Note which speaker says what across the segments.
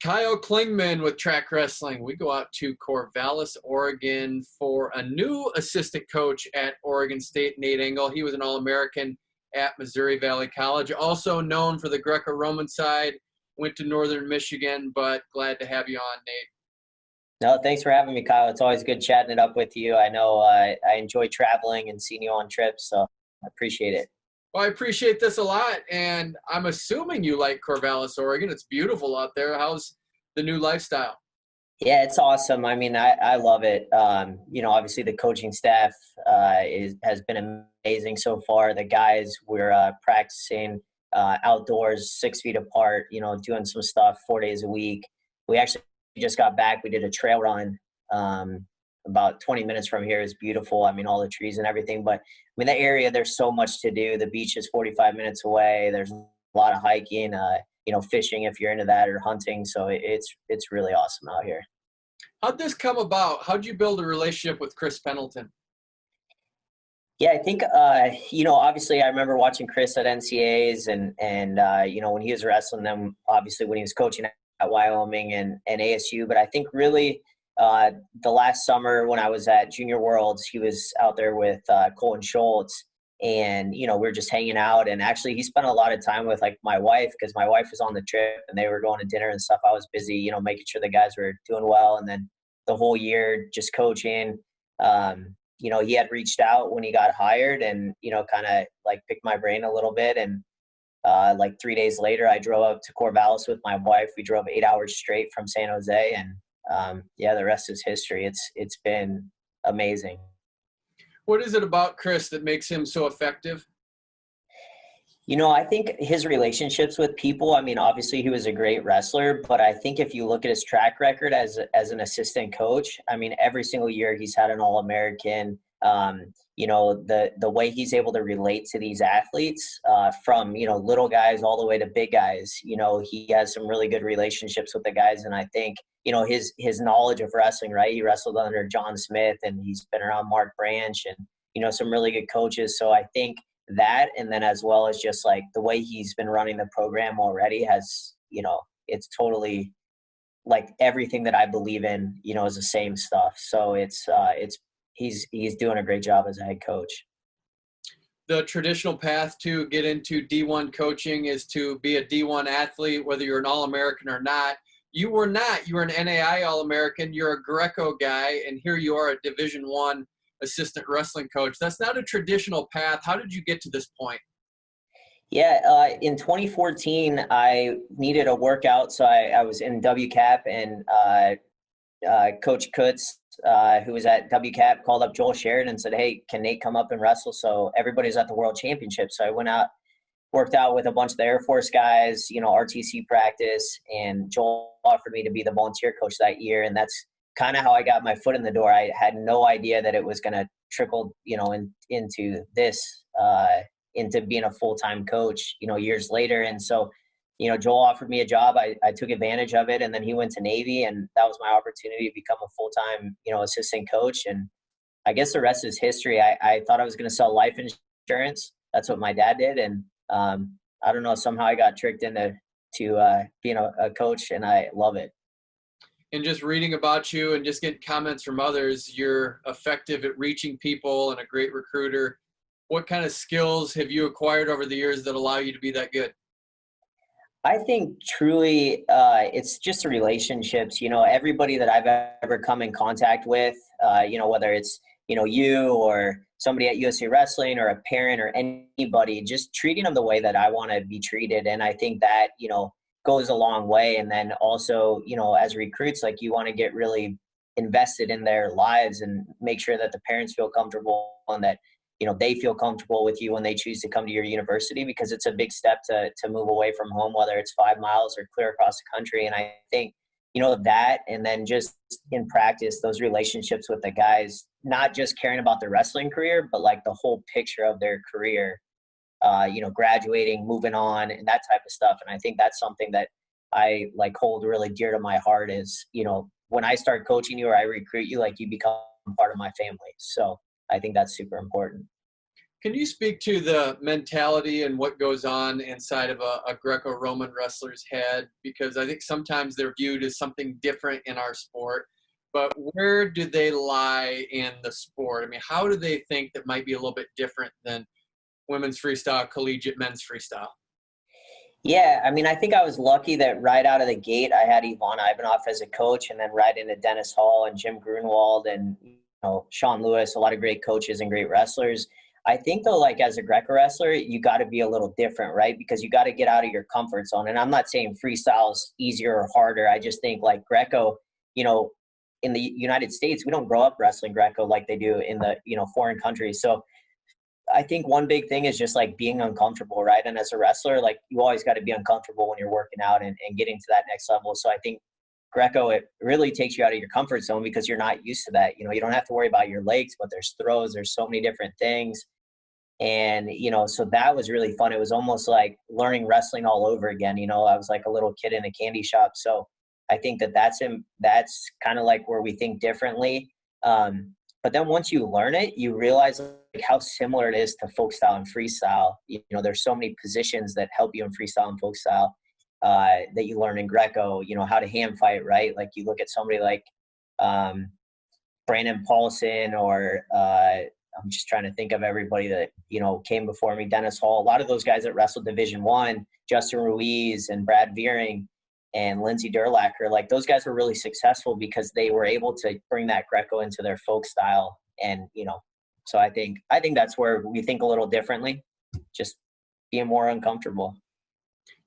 Speaker 1: Kyle Klingman with Track Wrestling. We go out to Corvallis, Oregon for a new assistant coach at Oregon State, Nate Engel. He was an All-American at Missouri Valley College, also known for the Greco-Roman side. Went to Northern Michigan, but glad to have you on, Nate.
Speaker 2: No, thanks for having me, Kyle. It's always good chatting it up with you. I know I enjoy traveling and seeing you on trips, so I appreciate it.
Speaker 1: Well, I appreciate this a lot, and I'm assuming you like Corvallis, Oregon. It's beautiful out there. How's the new lifestyle?
Speaker 2: Yeah, it's awesome. I mean, I love it. Obviously the coaching staff has been amazing so far. The guys, we're practicing outdoors, 6 feet apart, doing some stuff 4 days a week. We actually just got back. We did a trail run about 20 minutes from here. Is beautiful. I mean, all the trees and everything. But, I mean, the area, there's so much to do. The beach is 45 minutes away. There's a lot of hiking, fishing if you're into that, or hunting. So it's really awesome out here.
Speaker 1: How'd this come about? How'd you build a relationship with Chris Pendleton?
Speaker 2: Yeah, I think, obviously I remember watching Chris at NCAAs and when he was wrestling them, obviously when he was coaching at Wyoming and ASU. But I think really the last summer when I was at Junior Worlds, he was out there with Colton Schultz. And, we were just hanging out. And actually he spent a lot of time with like my wife, because my wife was on the trip and they were going to dinner and stuff. I was busy, making sure the guys were doing well. And then the whole year just coaching, he had reached out when he got hired and, kind of like picked my brain a little bit. And like 3 days later, I drove up to Corvallis with my wife. We drove 8 hours straight from San Jose. And the rest is history. It's been amazing.
Speaker 1: What is it about Chris that makes him so effective?
Speaker 2: I think his relationships with people, I mean, obviously he was a great wrestler, but I think if you look at his track record as an assistant coach, I mean, every single year he's had an All-American. The way he's able to relate to these athletes from, little guys all the way to big guys, he has some really good relationships with the guys. And I think, his knowledge of wrestling, right? He wrestled under John Smith and he's been around Mark Branch and, some really good coaches. So I think that, and then as well as just like the way he's been running the program already has, it's totally like everything that I believe in, is the same stuff. So he's doing a great job as a head coach.
Speaker 1: The traditional path to get into D1 coaching is to be a D1 athlete, whether you're an All-American or not. You were not. You were an NAI All-American. You're a Greco guy, and here you are a Division I assistant wrestling coach. That's not a traditional path. How did you get to this point?
Speaker 2: Yeah, in 2014, I needed a workout, so I was in WCAP, and Coach Kutz, who was at WCAP, called up Joel Sheridan and said, "Hey, can Nate come up and wrestle?" So everybody's at the World Championship. So I went out, worked out with a bunch of the Air Force guys, RTC practice, and Joel offered me to be the volunteer coach that year, and that's kind of how I got my foot in the door. I had no idea that it was going to trickle, into this, into being a full-time coach, years later. And so, Joel offered me a job. I took advantage of it, and then he went to Navy, and that was my opportunity to become a full-time, assistant coach. And I guess the rest is history. I thought I was going to sell life insurance. That's what my dad did. And I don't know, somehow I got tricked into being a coach, and I love it.
Speaker 1: And just reading about you and just getting comments from others, you're effective at reaching people and a great recruiter. What kind of skills have you acquired over the years that allow you to be that good?
Speaker 2: I think truly it's just the relationships. Everybody that I've ever come in contact with, whether it's, you or somebody at USA Wrestling or a parent or anybody, just treating them the way that I want to be treated. And I think that, goes a long way. And then also, as recruits, like you want to get really invested in their lives and make sure that the parents feel comfortable and that, they feel comfortable with you when they choose to come to your university, because it's a big step to move away from home, whether it's 5 miles or clear across the country. And I think, that, and then just in practice, those relationships with the guys, not just caring about their wrestling career, but like the whole picture of their career, graduating, moving on, and that type of stuff. And I think that's something that I like hold really dear to my heart is, when I start coaching you or I recruit you, like you become part of my family. So I think that's super important.
Speaker 1: Can you speak to the mentality and what goes on inside of a Greco-Roman wrestler's head? Because I think sometimes they're viewed as something different in our sport, but where do they lie in the sport? I mean, how do they think that might be a little bit different than women's freestyle, collegiate men's freestyle?
Speaker 2: Yeah, I mean, I think I was lucky that right out of the gate, I had Ivan Ivanov as a coach, and then right into Dennis Hall and Jim Grunwald and Sean Lewis, a lot of great coaches and great wrestlers. I think though, like as a Greco wrestler, you got to be a little different, right? Because you got to get out of your comfort zone. And I'm not saying freestyle is easier or harder. I just think like Greco, in the United States, we don't grow up wrestling Greco like they do in the foreign countries. So I think one big thing is just like being uncomfortable, right? And as a wrestler, like you always got to be uncomfortable when you're working out and getting to that next level. So I think Greco, it really takes you out of your comfort zone because you're not used to that. You don't have to worry about your legs, but there's throws, there's so many different things. And, so that was really fun. It was almost like learning wrestling all over again. I was like a little kid in a candy shop. So I think that's kind of like where we think differently. But then once you learn it, you realize like how similar it is to folk style and freestyle. There's so many positions that help you in freestyle and folk style that you learn in Greco, how to hand fight, right? Like you look at somebody like Brandon Paulson or I'm just trying to think of everybody that, came before me, Dennis Hall, a lot of those guys that wrestled Division I, Justin Ruiz and Brad Veering and Lindsey Durlacher, like those guys were really successful because they were able to bring that Greco into their folk style. And, so I think that's where we think a little differently, just being more uncomfortable.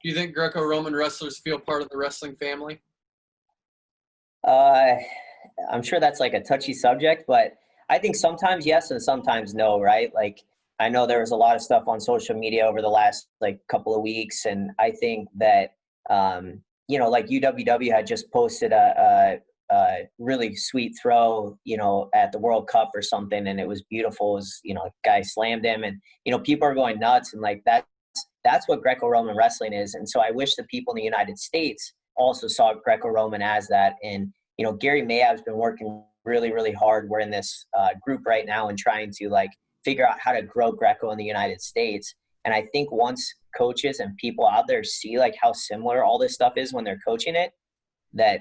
Speaker 1: Do you think Greco-Roman wrestlers feel part of the wrestling family?
Speaker 2: I'm sure that's like a touchy subject, but I think sometimes yes and sometimes no, right? Like I know there was a lot of stuff on social media over the last like couple of weeks, and I think that like UWW had just posted a really sweet throw, at the World Cup or something, and it was beautiful. It was, a guy slammed him, and people are going nuts, and like that's what Greco-Roman wrestling is. And so I wish the people in the United States also saw Greco-Roman as that. And Gary Mayab's been working really, really hard. We're in this group right now and trying to like figure out how to grow Greco in the United States. And I think once coaches and people out there see like how similar all this stuff is when they're coaching it, that,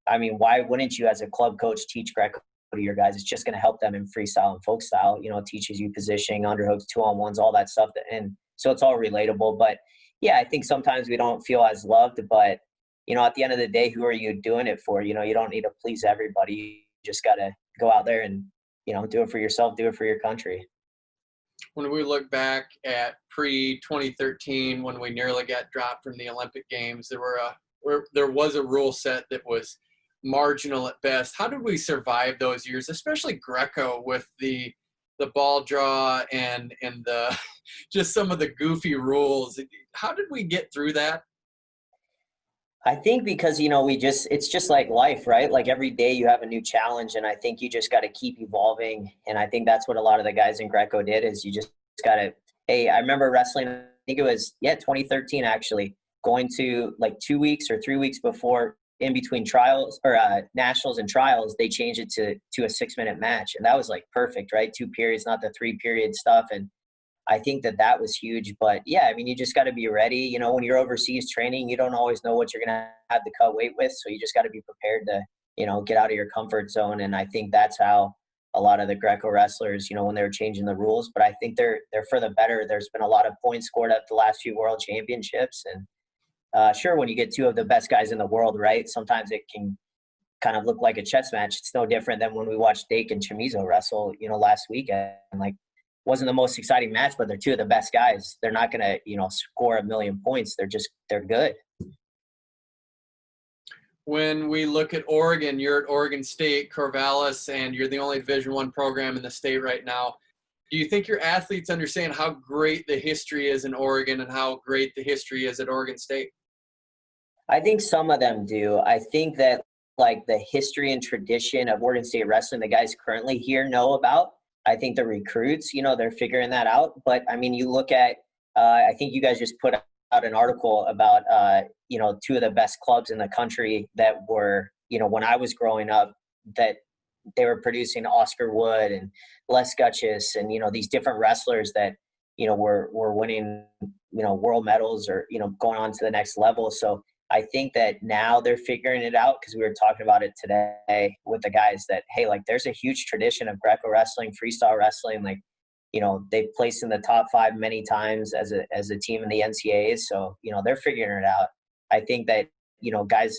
Speaker 2: I mean, why wouldn't you as a club coach teach Greco to your guys? It's just going to help them in freestyle and folk style. It teaches you positioning, underhooks, 2-on-1s, all that stuff. And so it's all relatable. But yeah, I think sometimes we don't feel as loved, but at the end of the day, who are you doing it for? You don't need to please everybody. You just got to go out there and, do it for yourself, do it for your country.
Speaker 1: When we look back at pre-2013, when we nearly got dropped from the Olympic Games, there was a rule set that was marginal at best. How did we survive those years, especially Greco with the ball draw and the just some of the goofy rules? How did we get through that?
Speaker 2: I think because, it's just like life, right? Like every day you have a new challenge, and I think you just got to keep evolving. And I think that's what a lot of the guys in Greco did, is you just got to, hey, I remember wrestling, I think it was, 2013 actually, going to like 2 weeks or 3 weeks before, in between trials or nationals and trials, they changed it to a 6-minute match. And that was like perfect, right? 2 periods, not the 3-period stuff. And I think that was huge. But yeah, I mean, you just got to be ready. When you're overseas training, you don't always know what you're going to have to cut weight with. So you just got to be prepared to, get out of your comfort zone. And I think that's how a lot of the Greco wrestlers, when they were changing the rules, but I think they're for the better. There's been a lot of points scored at the last few world championships. And sure, when you get 2 of the best guys in the world, right, sometimes it can kind of look like a chess match. It's no different than when we watched Dake and Chamizo wrestle, last weekend. Like, wasn't the most exciting match, but they're 2 of the best guys. They're not going to, score 1,000,000 points. They're good.
Speaker 1: When we look at Oregon, you're at Oregon State, Corvallis, and you're the only Division I program in the state right now. Do you think your athletes understand how great the history is in Oregon and how great the history is at Oregon State?
Speaker 2: I think some of them do. I think that like the history and tradition of Oregon State wrestling, the guys currently here know about. I think the recruits, they're figuring that out. But I mean, you look at, I think you guys just put out an article about, 2 of the best clubs in the country that were, when I was growing up, that they were producing Oscar Wood and Les Gutchis and, these different wrestlers that, were winning, world medals or, going on to the next level. So I think that now they're figuring it out, because we were talking about it today with the guys that, hey, like there's a huge tradition of Greco wrestling, freestyle wrestling. Like, they've placed in the top 5 many times as a team in the NCAAs. So, they're figuring it out. I think that, guys,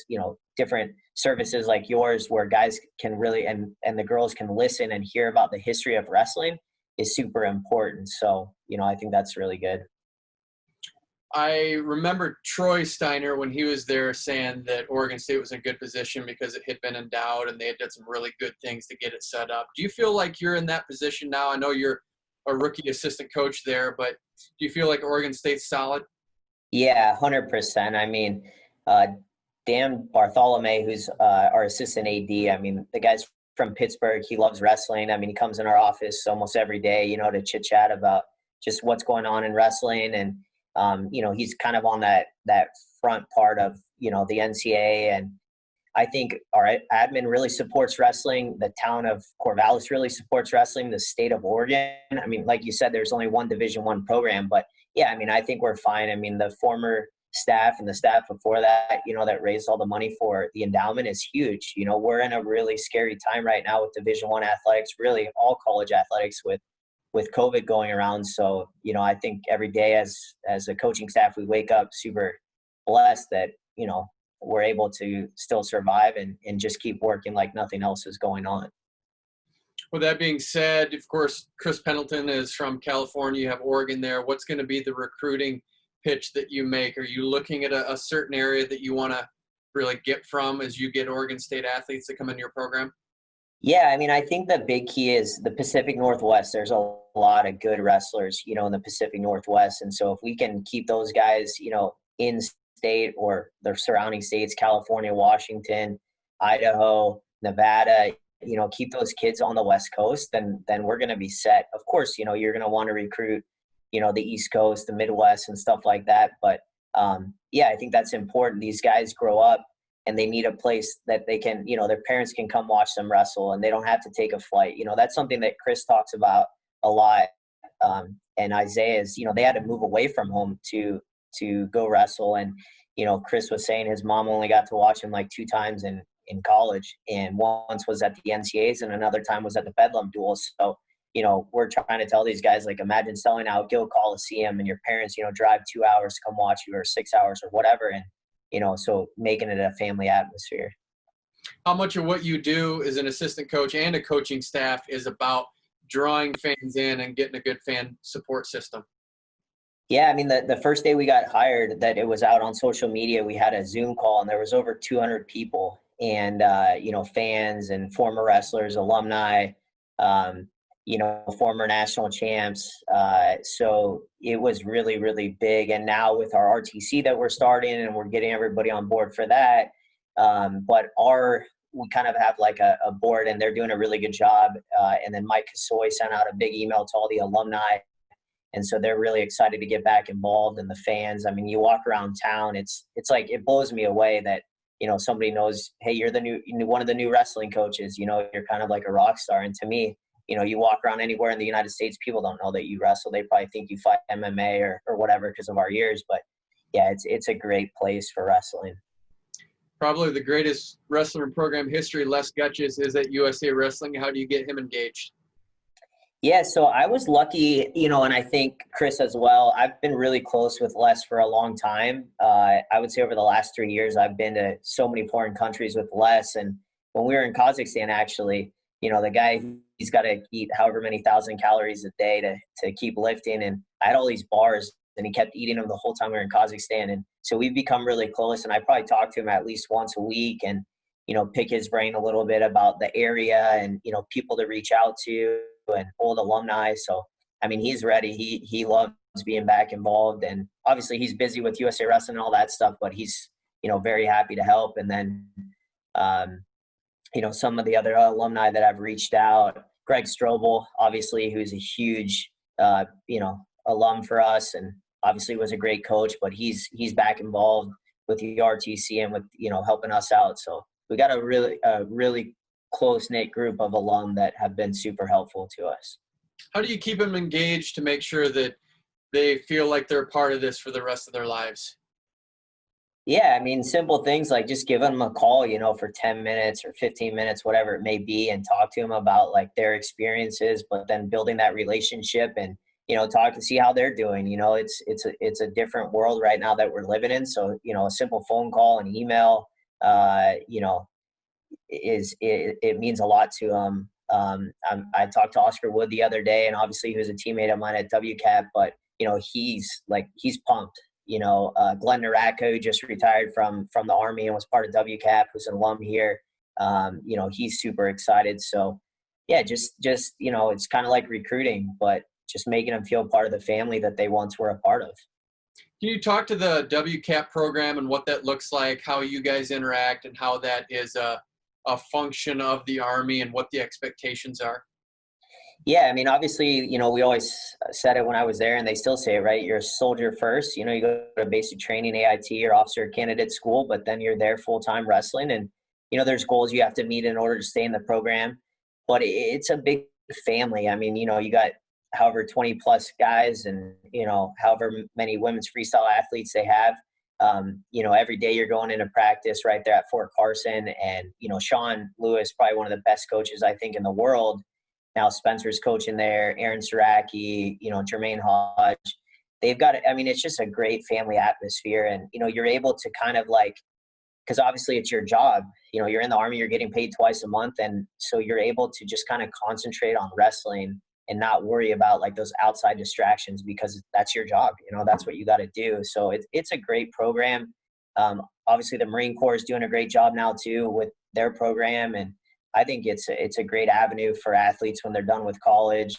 Speaker 2: different services like yours where guys can really, and the girls can listen and hear about the history of wrestling is super important. So, I think that's really good.
Speaker 1: I remember Troy Steiner when he was there saying that Oregon State was in a good position because it had been endowed and they had done some really good things to get it set up. Do you feel like you're in that position now? I know you're a rookie assistant coach there, but do you feel like Oregon State's solid?
Speaker 2: Yeah, 100%. I mean, Dan Bartholomew, who's our assistant AD, I mean, the guy's from Pittsburgh. He loves wrestling. I mean, he comes in our office almost every day, to chit chat about just what's going on in wrestling. And, he's kind of on that front part of, the NCAA. And I think our admin really supports wrestling. The town of Corvallis really supports wrestling. The state of Oregon. I mean, like you said, there's only one Division I program, but yeah, I mean, I think we're fine. I mean, the former staff and the staff before that, that raised all the money for the endowment is huge. We're in a really scary time right now with Division I athletics, really all college athletics with COVID going around. So, I think every day as a coaching staff, we wake up super blessed that, we're able to still survive and just keep working like nothing else is going on.
Speaker 1: With that being said, of course, Chris Pendleton is from California. You have Oregon there. What's going to be the recruiting pitch that you make? Are you looking at a certain area that you want to really get from as you get Oregon State athletes to come in your program?
Speaker 2: Yeah, I mean, I think the big key is the Pacific Northwest. There's a lot of good wrestlers, in the Pacific Northwest. And so if we can keep those guys, in state or the surrounding states, California, Washington, Idaho, Nevada, keep those kids on the West Coast, then we're going to be set. Of course, you're going to want to recruit, the East Coast, the Midwest and stuff like that. But yeah, I think that's important. These guys grow up and they need a place that they can, their parents can come watch them wrestle and they don't have to take a flight. That's something that Chris talks about a lot. And Isaiah is, they had to move away from home to go wrestle. And, Chris was saying his mom only got to watch him like 2 times in college. And once was at the NCAAs and another time was at the Bedlam duels. So, we're trying to tell these guys, like, imagine selling out Gill Coliseum and your parents, drive 2 hours to come watch you or 6 hours or whatever. And, so making it a family atmosphere.
Speaker 1: How much of what you do as an assistant coach and a coaching staff is about drawing fans in and getting a good fan support system?
Speaker 2: Yeah, I mean, the first day we got hired, that it was out on social media, we had a Zoom call and there was over 200 people and, fans and former wrestlers, alumni, former national champs. So it was really, really big. And now with our RTC that we're starting and we're getting everybody on board for that. But we kind of have like a board and they're doing a really good job. And then Mike Kasoy sent out a big email to all the alumni. And so they're really excited to get back involved, and the fans. I mean, you walk around town, it's like, it blows me away that, somebody knows, hey, you're one of the new wrestling coaches, you're kind of like a rock star. And to me, you walk around anywhere in the United States, people don't know that you wrestle. They probably think you fight MMA or whatever because of our years. But yeah, it's a great place for wrestling.
Speaker 1: Probably the greatest wrestler in program history, Les Gutchis, is at USA Wrestling. How do you get him engaged?
Speaker 2: Yeah, so I was lucky, and I think Chris as well. I've been really close with Les for a long time. I would say over the last 3 years, I've been to so many foreign countries with Les. And when we were in Kazakhstan, actually, the guy, he's got to eat however many 1,000 calories a day to keep lifting. And I had all these bars, and he kept eating them the whole time we were in Kazakhstan. And so we've become really close. And I probably talk to him at least once a week and, pick his brain a little bit about the area and, people to reach out to and old alumni. So, I mean, he's ready. He loves being back involved. And obviously he's busy with USA Wrestling and all that stuff, but he's, very happy to help. And then, some of the other alumni that I've reached out, Greg Strobel, obviously, who's a huge, alum for us and obviously was a great coach, but he's back involved with the RTC and with, helping us out. So we got a really close-knit group of alum that have been super helpful to us.
Speaker 1: How do you keep them engaged to make sure that they feel like they're a part of this for the rest of their lives?
Speaker 2: Yeah, I mean, simple things like just giving them a call, for 10 minutes or 15 minutes, whatever it may be, and talk to them about like their experiences, but then building that relationship and, talk to see how they're doing. It's a different world right now that we're living in. So, a simple phone call and email, uh, you know, it means a lot to them. I talked to Oscar Wood the other day, and obviously he was a teammate of mine at WCAP, but he's pumped. Glenn Naraka, who just retired from the Army and was part of WCAP, who's an alum here. He's super excited. So yeah, just it's kind of like recruiting, but just making them feel part of the family that they once were a part of.
Speaker 1: Can you talk to the WCAP program and what that looks like, how you guys interact, and how that is a function of the Army and what the expectations are?
Speaker 2: Yeah, I mean, obviously, we always said it when I was there, and they still say it, right? You're a soldier first. You go to basic training, AIT, or officer candidate school, but then you're there full-time wrestling. And, there's goals you have to meet in order to stay in the program. But it's a big family. I mean, you got however 20-plus guys and, however many women's freestyle athletes they have. Every day you're going into practice right there at Fort Carson. And, Sean Lewis, probably one of the best coaches, I think, in the world. Now Spencer's coaching there, Aaron Saraki, Jermaine Hodge. They've got, I mean, it's just a great family atmosphere. And, you're able to kind of like, because obviously it's your job, you're in the Army, you're getting paid twice a month. And so you're able to just kind of concentrate on wrestling and not worry about like those outside distractions because that's your job. That's what you got to do. So it's a great program. Obviously the Marine Corps is doing a great job now too with their program. And I think it's a great avenue for athletes when they're done with college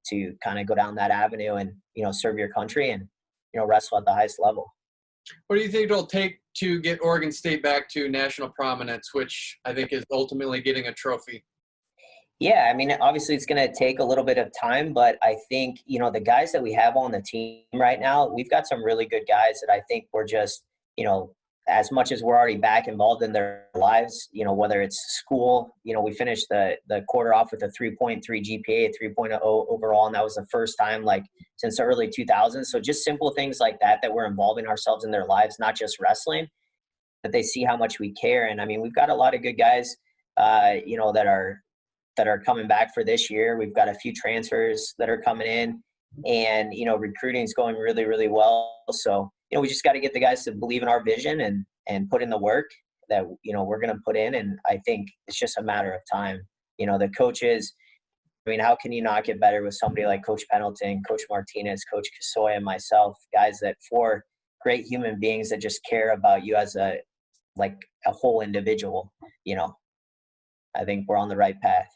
Speaker 2: to kind of go down that avenue and, serve your country and, wrestle at the highest level.
Speaker 1: What do you think it'll take to get Oregon State back to national prominence, which I think is ultimately getting a trophy?
Speaker 2: Yeah, I mean, obviously it's going to take a little bit of time, but I think, the guys that we have on the team right now, we've got some really good guys that I think we're just, as much as we're already back involved in their lives, whether it's school, we finished the quarter off with a 3.3 GPA, 3.0 overall, and that was the first time like since the early 2000s. So just simple things like that we're involving ourselves in their lives, not just wrestling, that they see how much we care. And I mean, we've got a lot of good guys, that are coming back for this year. We've got a few transfers that are coming in, and recruiting is going really, really well. So we just got to get the guys to believe in our vision and put in the work that we're going to put in. And I think it's just a matter of time. The coaches. I mean, how can you not get better with somebody like Coach Pendleton, Coach Martinez, Coach Kasoya, and myself? Guys that 4 great human beings that just care about you as a whole individual. I think we're on the right path.